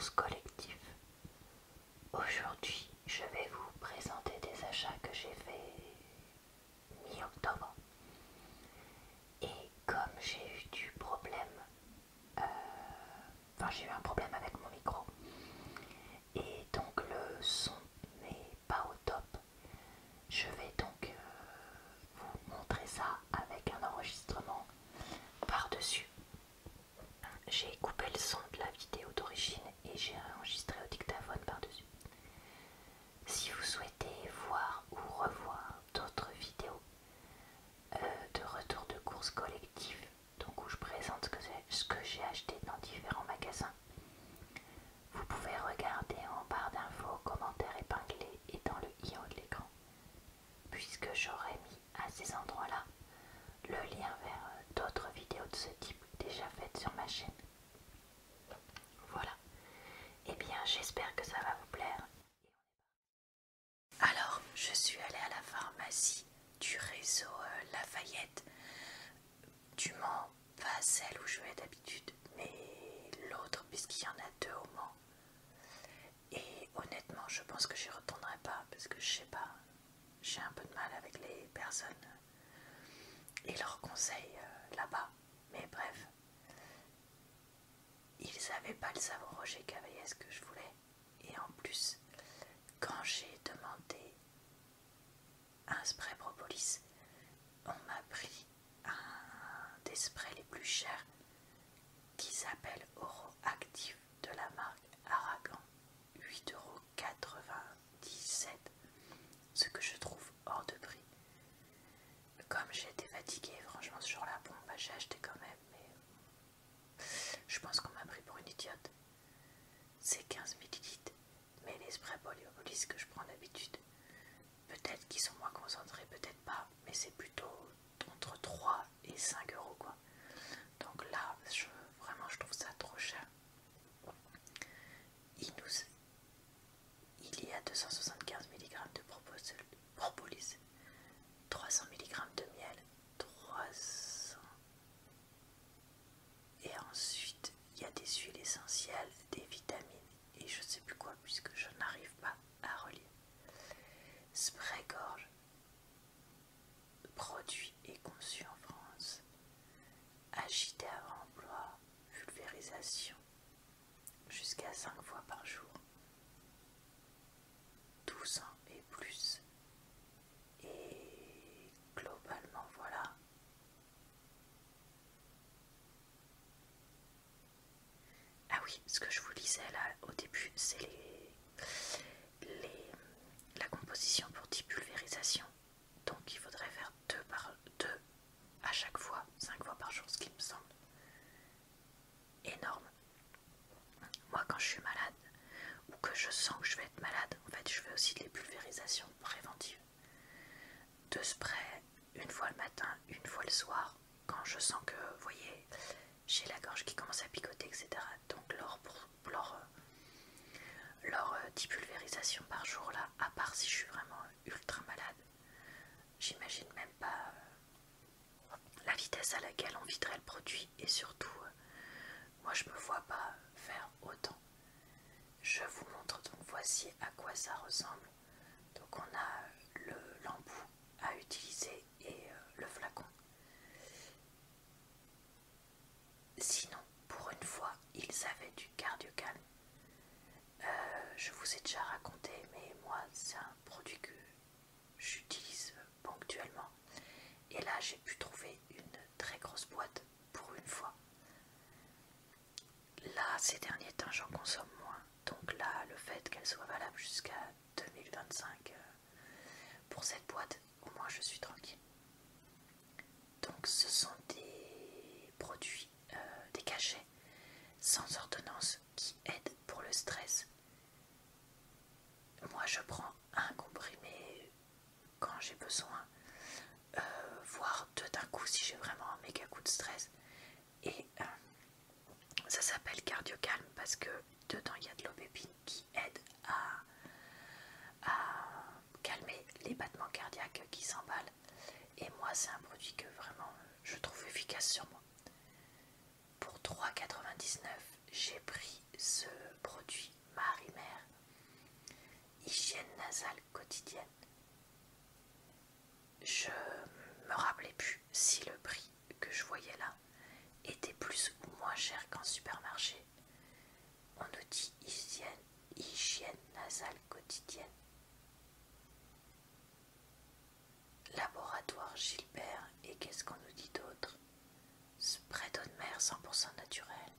courses collectives. Aujourd'hui, je vais vous présenter des achats que j'ai faits mi-octobre. Et comme j'ai eu du problème, j'ai eu un problème avec mon micro, et donc le son n'est pas au top, je vais donc vous montrer ça avec un enregistrement par-dessus. J'ai coupé le son de la vidéo d'origine et j'ai enregistré au dictaphone par-dessus. Si vous souhaitez voir ou revoir d'autres vidéos de retour de courses collectives, donc où je présente ce que j'ai acheté dans différents magasins, vous pouvez regarder en barre d'infos, commentaires épinglés et dans le i en haut de l'écran, puisque j'aurais mis à ces endroits-là le lien vers d'autres vidéos de ce type déjà faites sur ma chaîne. Voilà, et bien j'espère que ça va vous plaire. Alors, je suis allée à la pharmacie du réseau Lafayette du Mans, pas celle où je vais d'habitude, mais l'autre, puisqu'il y en a deux au Mans. Et honnêtement, je pense que j'y retournerai pas, parce que je sais pas, j'ai un peu de mal avec les personnes et leurs conseils là-bas. Mais bref, ils n'avaient pas le savon Roger Cavaillès que je voulais. Et en plus, quand j'ai demandé un spray propolis, on m'a pris un des sprays les plus chers qui s'appelle Oro Active de la marque Aragan, 8,97 €, ce que je trouve hors de prix. Comme j'étais fatiguée, franchement ce jour-là, bon bah j'ai acheté quand même, mais je pense qu'on m'a pris pour une idiote. C'est 15 ml, mais les sprays Poliopolis que je prends d'habitude, peut-être qu'ils sont moins concentrés, peut-être pas, mais c'est plutôt entre 3 et 5 € quoi. Donc là, vraiment je trouve ça trop cher. Il y a 275 mg de propolis, 300 mg de miel, 300, et ensuite il y a des huiles essentielles, des vitamines et je sais plus quoi puisque je n'arrive pas à relire. Spray gorge, produit et conçu en France, agité avant emploi, pulvérisation jusqu'à 5 fois par jour, 12 ans et plus. Et globalement voilà. Ah oui, ce que je vous lisais là au début, c'est la composition pour 10 pulvérisations. Donc il faudrait faire 2 à chaque fois, 5 fois par jour, ce qui me semble énorme. Moi quand je suis malade ou que je sens que je vais être malade, en fait je fais aussi des pulvérisations préventives. 2 sprays, une fois le matin, une fois le soir, quand je sens que, vous voyez, j'ai la gorge qui commence à picoter, etc. Donc leur 10 pulvérisations par jour là, à part si je suis vraiment ultra malade, j'imagine même pas la vitesse à laquelle on viderait le produit et surtout, moi je me vois pas faire autant. Je vous montre donc, voici à quoi ça ressemble. Donc on a l'embout à utiliser et le flacon. Sinon, pour une fois, ils avaient du cardiocalme. Je vous ai déjà raconté, mais moi c'est un produit que j'utilise ponctuellement. Et là j'ai pu trouver une très grosse boîte pour une fois. Là, ces derniers temps, j'en consomme moins. Donc là, le fait qu'elle soit valable jusqu'à 2025 pour cette boîte, au moins je suis tranquille. Donc ce sont des produits, des cachets sans ordonnance qui aident pour le stress. Moi je prends un comprimé quand j'ai besoin, voire 2 d'un coup si j'ai vraiment un méga coup de stress. Et ça s'appelle cardiocalme parce que dedans il y a de l'aubépine qui aide à calmer les battements cardiaques qui s'emballent. Et moi c'est un produit que vraiment je trouve efficace sur moi. Pour 3,99 €, j'ai pris ce produit Marimère, hygiène nasale quotidienne. Je me rappelais plus si le prix que je voyais là était plus ou moins cher qu'en supermarché. On nous dit hygiène nasale quotidienne. Laboratoire Gilbert, et qu'est-ce qu'on nous dit d'autre? Spray d'eau de mer 100% naturel,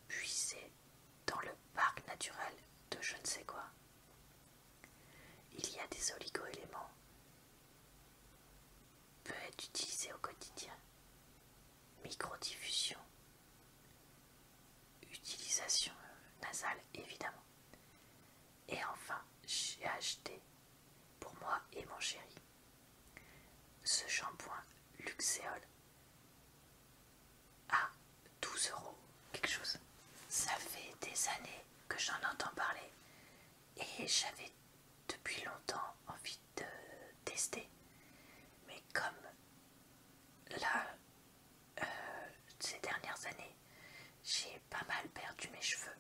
puisé dans le parc naturel de je ne sais quoi. Il y a des oligo-éléments, peut être utilisé au quotidien. Microdiffusion, utilisation nasale évidemment. Et enfin, j'ai acheté pour moi et mon chéri ce shampoing Luxéol à 12 € quelque chose. Ça fait des années que j'en entends parler et j'avais depuis longtemps envie de tester. Mais comme là, ces dernières années, j'ai pas mal perdu mes cheveux.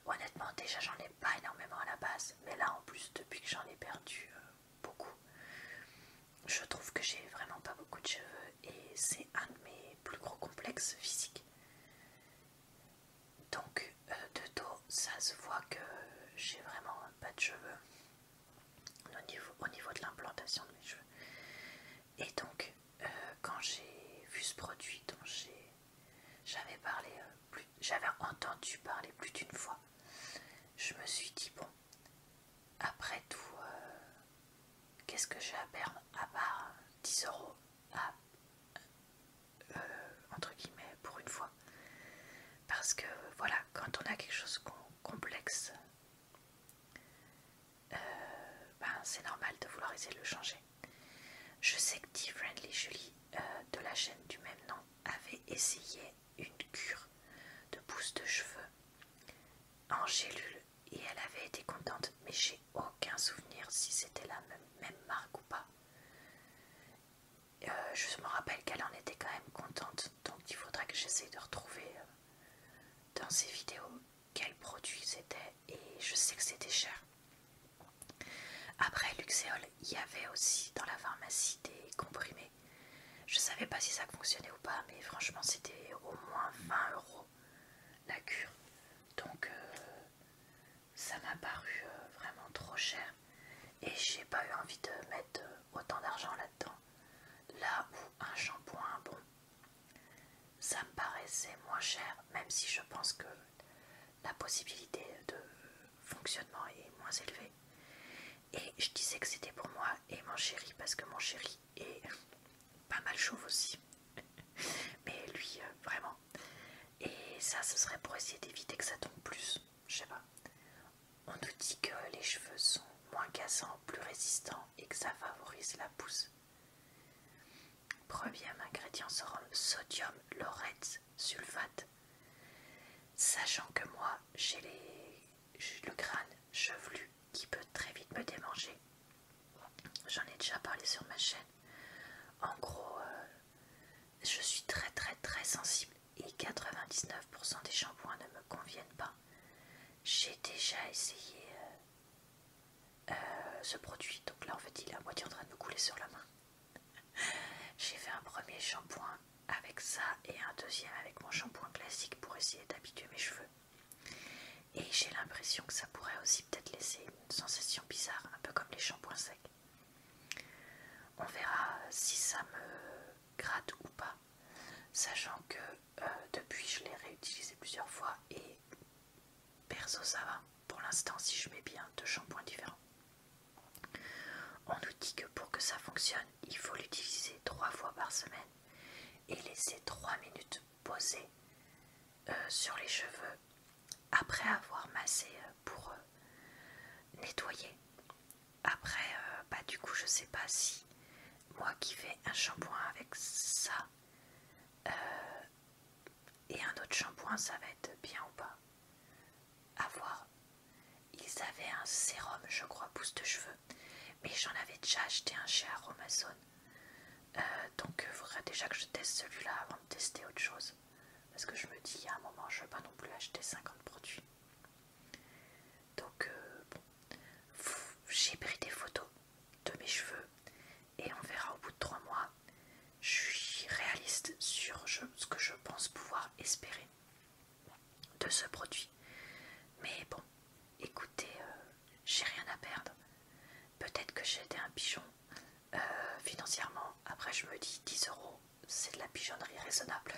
Honnêtement, déjà j'en ai pas énormément à la base, mais là en plus depuis que j'en ai perdu beaucoup, je trouve que j'ai vraiment pas beaucoup de cheveux et c'est un de mes plus gros complexes physiques. Donc de dos, ça se voit que j'ai vraiment pas de cheveux au niveau de l'implantation de mes cheveux. Et donc quand j'ai vu ce produit dont j'avais parlé, j'avais entendu parler plus d'une fois, je me suis dit bon, après tout, qu'est-ce que j'ai à perdre à part 10 € à, entre guillemets pour une fois, parce que voilà, quand on a quelque chose de complexe, c'est normal de vouloir essayer de le changer. Je sais que T-Friendly Julie de la chaîne du même nom avait essayé une cure de pousse de cheveux en gélule et elle avait été contente, mais j'ai aucun souvenir si c'était la même marque ou pas. Je me rappelle qu'elle en était quand même contente, donc il faudrait que j'essaye de retrouver dans ces vidéos quel produit c'était, et je sais que c'était cher. Après Luxéol, il y avait aussi dans la pharmacie des comprimés. Je savais pas si ça fonctionnait ou pas, mais franchement c'était au moins 20 € la cure. Donc ça m'a paru vraiment trop cher et j'ai pas eu envie de mettre autant d'argent là-dedans. Là où un shampoing, bon, ça me paraissait moins cher, même si je pense que la possibilité de fonctionnement est moins élevée. Et je disais que c'était pour moi et mon chéri, parce que mon chéri est pas mal chauve aussi. Mais lui, vraiment. Et ça, ce serait pour essayer d'éviter que ça tombe plus. Je sais pas. On nous dit que les cheveux sont moins cassants, plus résistants et que ça favorise la pousse. Premier ingrédient sera le sodium laureth sulfate. Sachant que moi, j'ai le crâne chevelu qui peut très vite me démanger. J'en ai déjà parlé sur ma chaîne. En gros, je suis très sensible et 99% des shampoings ne me conviennent pas. J'ai déjà essayé ce produit, donc là en fait il est à moitié en train de me couler sur la main. J'ai fait un premier shampoing avec ça et un deuxième avec mon shampoing classique pour essayer d'habituer mes cheveux. Et j'ai l'impression que ça pourrait aussi peut-être laisser une sensation bizarre, un peu comme les shampoings secs. On verra si ça me gratte ou pas, sachant que depuis je l'ai réutilisé plusieurs fois et perso ça va. Pour l'instant, si je mets bien 2 shampoings différents. On nous dit que pour que ça fonctionne, il faut l'utiliser 3 fois par semaine et laisser 3 minutes poser sur les cheveux après avoir massé pour nettoyer. Après, du coup, je sais pas si moi qui fais un shampoing avec ça et un autre shampoing, ça va être bien ou pas. À voir. Ils avaient un sérum, je crois, pousse de cheveux, mais j'en avais déjà acheté un chez Aromazone. Donc il faudrait déjà que je teste celui-là avant de tester autre chose. parce que je me dis à un moment je ne vais pas non plus acheter 50 produits. Donc bon, j'ai pris des photos de mes cheveux et on verra au bout de 3 mois. Je suis réaliste sur ce que je pense pouvoir espérer de ce produit. Mais bon, écoutez, j'ai rien à perdre. Peut-être que j'ai été un pigeon financièrement. Après je me dis 10 euros, c'est de la pigeonnerie raisonnable.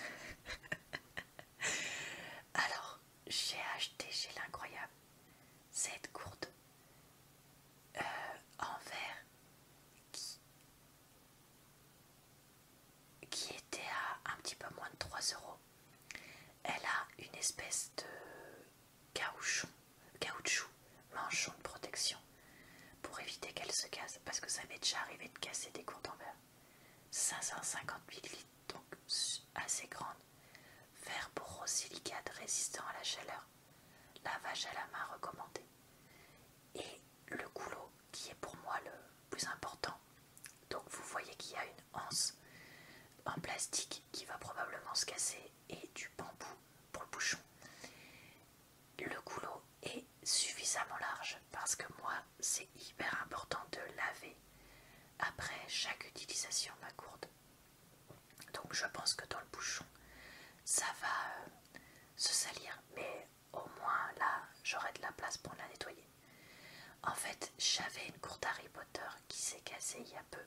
Alors j'ai acheté chez l'incroyable cette gourde en verre qui était à un petit peu moins de 3 euros. Elle a une espèce de caoutchouc manchon de protection pour éviter qu'elle se casse, parce que ça m'est déjà arrivé de casser des gourdes en verre. 550 ml, donc assez grande, verre borosilicate résistant à la chaleur, lavage à la main recommandé. Et le goulot qui est pour moi le plus important. Donc vous voyez qu'il y a une anse en plastique qui va probablement se casser et du bambou pour le bouchon. Le goulot est suffisamment large parce que moi c'est hyper important de laver après chaque utilisation ma gourde. Donc je pense que dans le bouchon ça va se salir, mais au moins là j'aurai de la place pour la nettoyer. En fait j'avais une gourde Harry Potter qui s'est cassée il y a peu.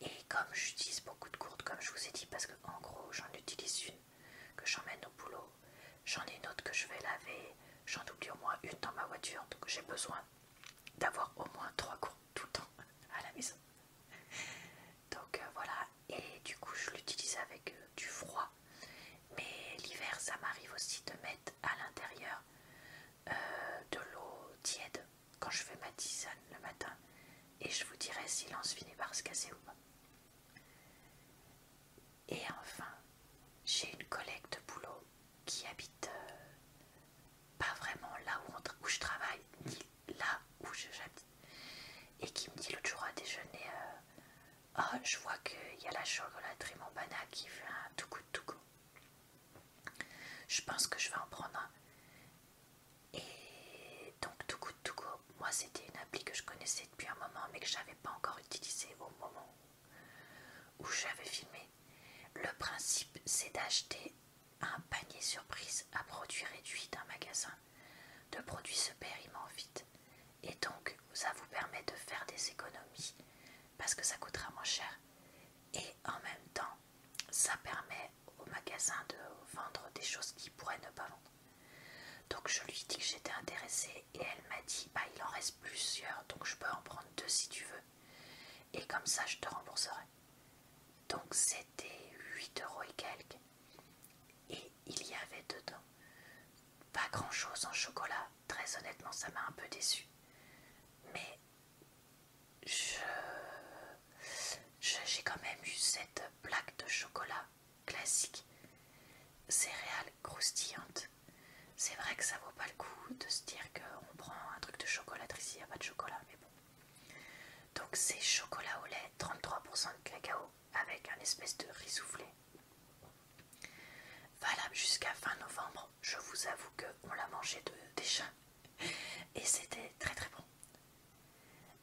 Et comme j'utilise beaucoup de gourdes, comme je vous ai dit, parce que en gros j'en utilise une que j'emmène au boulot, j'en ai une autre que je vais laver, j'en oublie au moins une dans ma voiture, donc j'ai besoin d'avoir au moins 3 gourdes tout le temps à la maison. Donc voilà, et du coup je l'utilise avec du froid, mais l'hiver ça m'arrive aussi de mettre à l'intérieur de l'eau tiède quand je fais ma tisane le matin, et je vous dirai si l'anse finit par se casser ou pas. Et enfin, j'ai une collègue de boulot qui habite pas vraiment là où je travaille, ni là où j'habite, et qui me dit l'autre jour à déjeuner oh, je vois qu'il y a la chocolaterie Montbana qui fait un Too Good To Go. Je pense que je vais en prendre un. Et donc Too Good To Go, moi c'était une appli que je connaissais depuis un moment mais que je n'avais pas encore utilisée au moment où j'avais filmé. Le principe c'est d'acheter un panier surprise à produits réduits d'un magasin. De produits se périment vite. Et donc ça vous permet de faire des économies parce que ça coûtera moins cher. Et en même temps, ça permet au magasin de vendre des choses qu'ils pourraient ne pas vendre. Donc je lui dis que j'étais intéressée et elle m'a dit bah il en reste plusieurs donc je peux en prendre 2 si tu veux. Et comme ça je te rembourserai. Donc c'était 8 euros et quelques. Et il y avait dedans pas grand chose en chocolat. Très honnêtement ça m'a un peu déçue. Mais j'ai quand même eu cette plaque de chocolat classique, céréales croustillantes. C'est vrai que ça vaut pas le coup de se dire qu'on prend un truc de chocolaterie s'il n'y a pas de chocolat, mais bon. Donc c'est chocolat au lait, 33% de cacao avec un espèce de riz soufflé. Valable jusqu'à fin novembre. Je vous avoue qu'on l'a mangé déjà et c'était très très bon.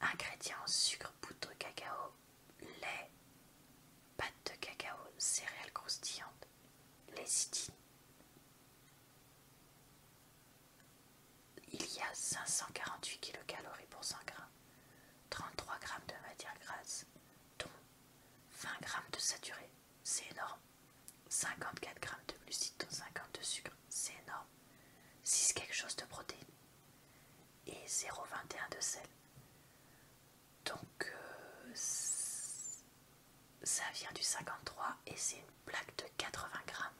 Ingrédients: sucre, poudre de cacao, lait, pâte de cacao, céréales croustillantes, lécithine. Il y a 548 kcal pour 100 g, 33 g de matière grasse, dont 20 g de saturé, c'est énorme, 54 g de glucides, dont 50 de sucre, c'est énorme, 6 quelque chose de protéines et 0,21 de sel. Donc ça vient du 53 et c'est une plaque de 80 grammes.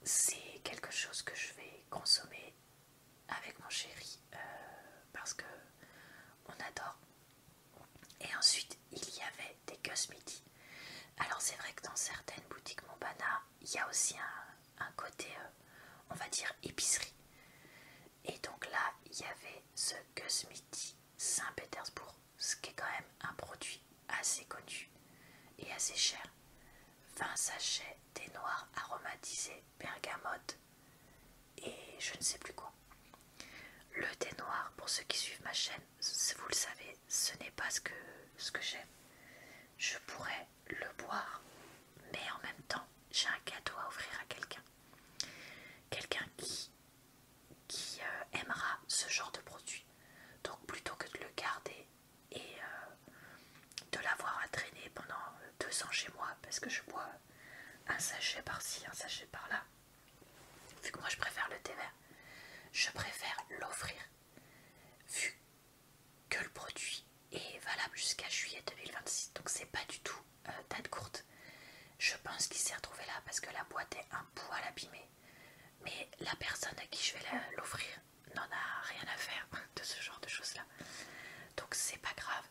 C'est quelque chose que je vais consommer avec mon chéri parce que on adore. Et ensuite il y avait des Gus Midi. Alors c'est vrai que dans certaines boutiques Montbana il y a aussi un côté on va dire épicerie. Et donc là il y avait ce Gus Midi Saint-Pétersbourg, ce qui est quand même un produit assez connu et assez cher. 20 sachets thé noir aromatisé bergamote et je ne sais plus quoi. Le thé noir, pour ceux qui suivent ma chaîne, vous le savez, ce n'est pas ce que j'aime. Je pourrais le boire, mais en même temps, j'ai un cadeau à offrir à quelqu'un. Quelqu'un qui aimera ce genre de produit. Donc plutôt que de le garder et de l'avoir à traîner pendant 2 ans chez moi, parce que je bois un sachet par-ci, un sachet par-là, vu que moi je préfère le thé vert, je préfère l'offrir, vu que le produit est valable jusqu'à juillet 2026, donc c'est pas du tout date courte. Je pense qu'il s'est retrouvé là parce que la boîte est un poil abîmée, mais la personne à qui je vais l'offrir n'en a rien à faire de ce genre de choses là, donc c'est pas grave.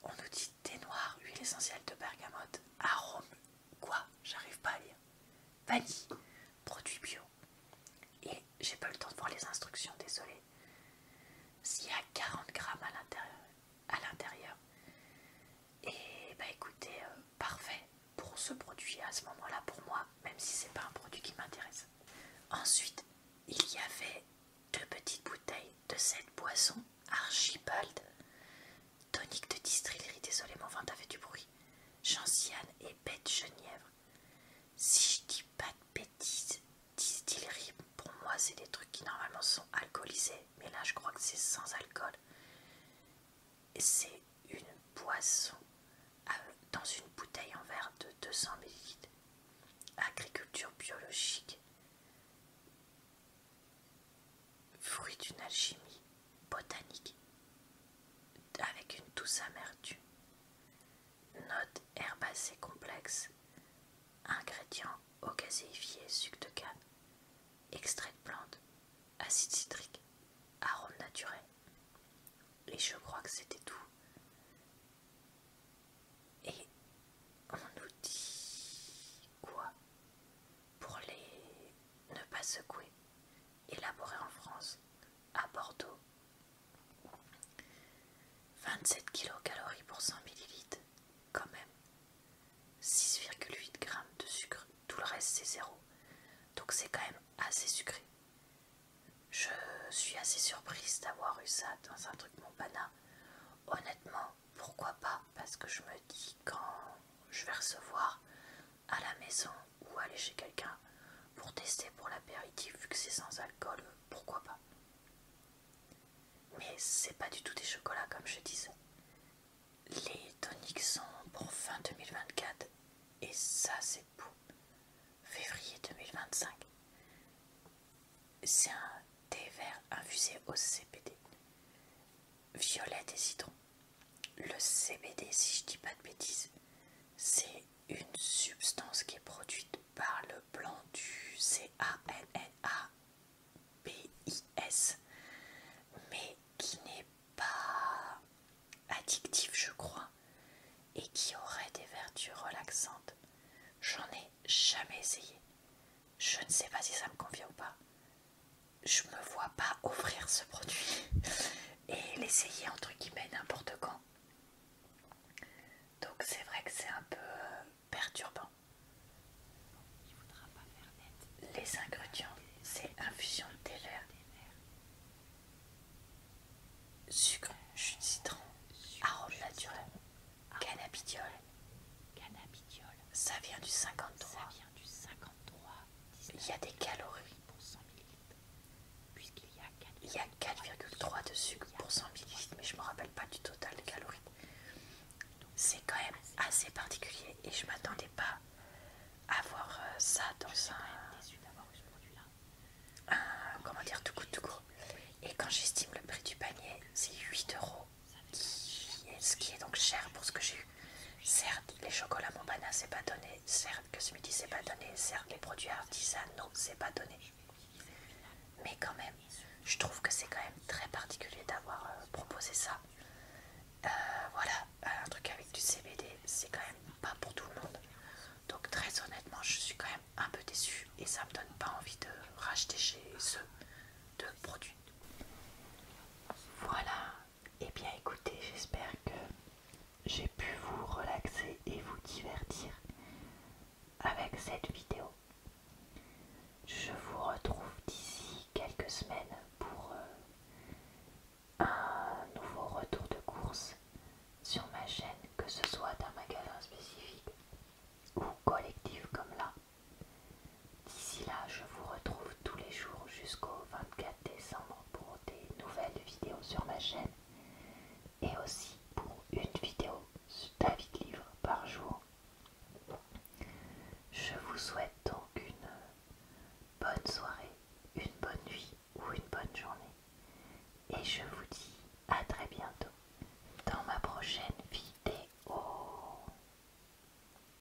On nous dit thé noir, huile essentielle de bergamote, arôme, quoi? J'arrive pas à lire. Vanille, produit bio. Et j'ai pas eu le temps de voir les instructions, désolé. S'il y a 40 grammes à l'intérieur. Et bah écoutez, parfait pour ce produit à ce moment-là pour moi, même si c'est pas un produit qui m'intéresse. Ensuite, il y avait 2 petites bouteilles de cette boisson Archibald, tonique de distillerie, désolé mon ventre a fait du bruit, gentiane et baie de genièvre. Si je dis pas de bêtises, distillerie, pour moi c'est des trucs qui normalement sont alcoolisés, mais là je crois que c'est sans alcool. Et c'est une boisson dans une bouteille en verre de 200 ml. Agriculture biologique, fruit d'une alchimie botanique, avec une douce amertume. Notes herbacées complexes, ingrédients ocazéifiés, sucre de canne, extrait de plante, acide citrique, arôme naturel. Et je crois que c'était tout. Et on nous dit quoi? Pour les ne pas secouer, élaboré en France, à Bordeaux. 27 kcal pour 100 ml, quand même. 6,8 g de sucre, tout le reste c'est 0. Donc c'est quand même assez sucré. Je suis assez surprise d'avoir eu ça dans un truc Montbana. Honnêtement, pourquoi pas? Parce que je me dis quand je vais recevoir à la maison ou aller chez quelqu'un pour tester pour l'apéritif, vu que c'est sans alcool, pourquoi pas? Mais c'est pas du tout des chocolats comme je disais. Les toniques sont pour fin 2024 et ça c'est pour février 2025. C'est un thé vert infusé au CBD, violette et citron. Le CBD, si je dis pas de bêtises, c'est une substance qui est produite par le blanc du CANNABIS, mais qui n'est pas addictif, je crois, et qui aurait des vertus relaxantes. J'en ai jamais essayé. Je ne sais pas si ça me convient ou pas. Je me vois pas offrir ce produit et l'essayer entre guillemets n'importe quand. Donc c'est vrai que c'est un peu perturbant. Il faudra pas faire net. Les ingrédients, c'est infusion de thé vert, sucre, jus de citron, arôme naturel, cannabidiol. Ça vient du 53. Il y a des calories. Il y a 4,3 de sucre pour 100 ml, mais je me rappelle pas du total de calories. C'est quand même assez particulier et je m'attendais pas à voir ça dans comment dire, tout court. Et quand j'estime le prix du panier, c'est 8 euros, ce qui est donc cher pour ce que j'ai eu. Certes, les chocolats Montbana c'est pas donné, certes que ce midi c'est pas donné, certes les produits artisanaux c'est pas donné. Mais quand même, je trouve que c'est quand même très particulier d'avoir proposé ça. Voilà, un truc avec du CBD, c'est quand même pas pour tout le monde. Donc très honnêtement, je suis quand même un peu déçue et ça me donne pas envie de racheter chez eux de produits. Voilà, et bien écoutez, j'espère que j'ai pu vous relaxer et vous divertir cette vidéo. Je vous retrouve d'ici quelques semaines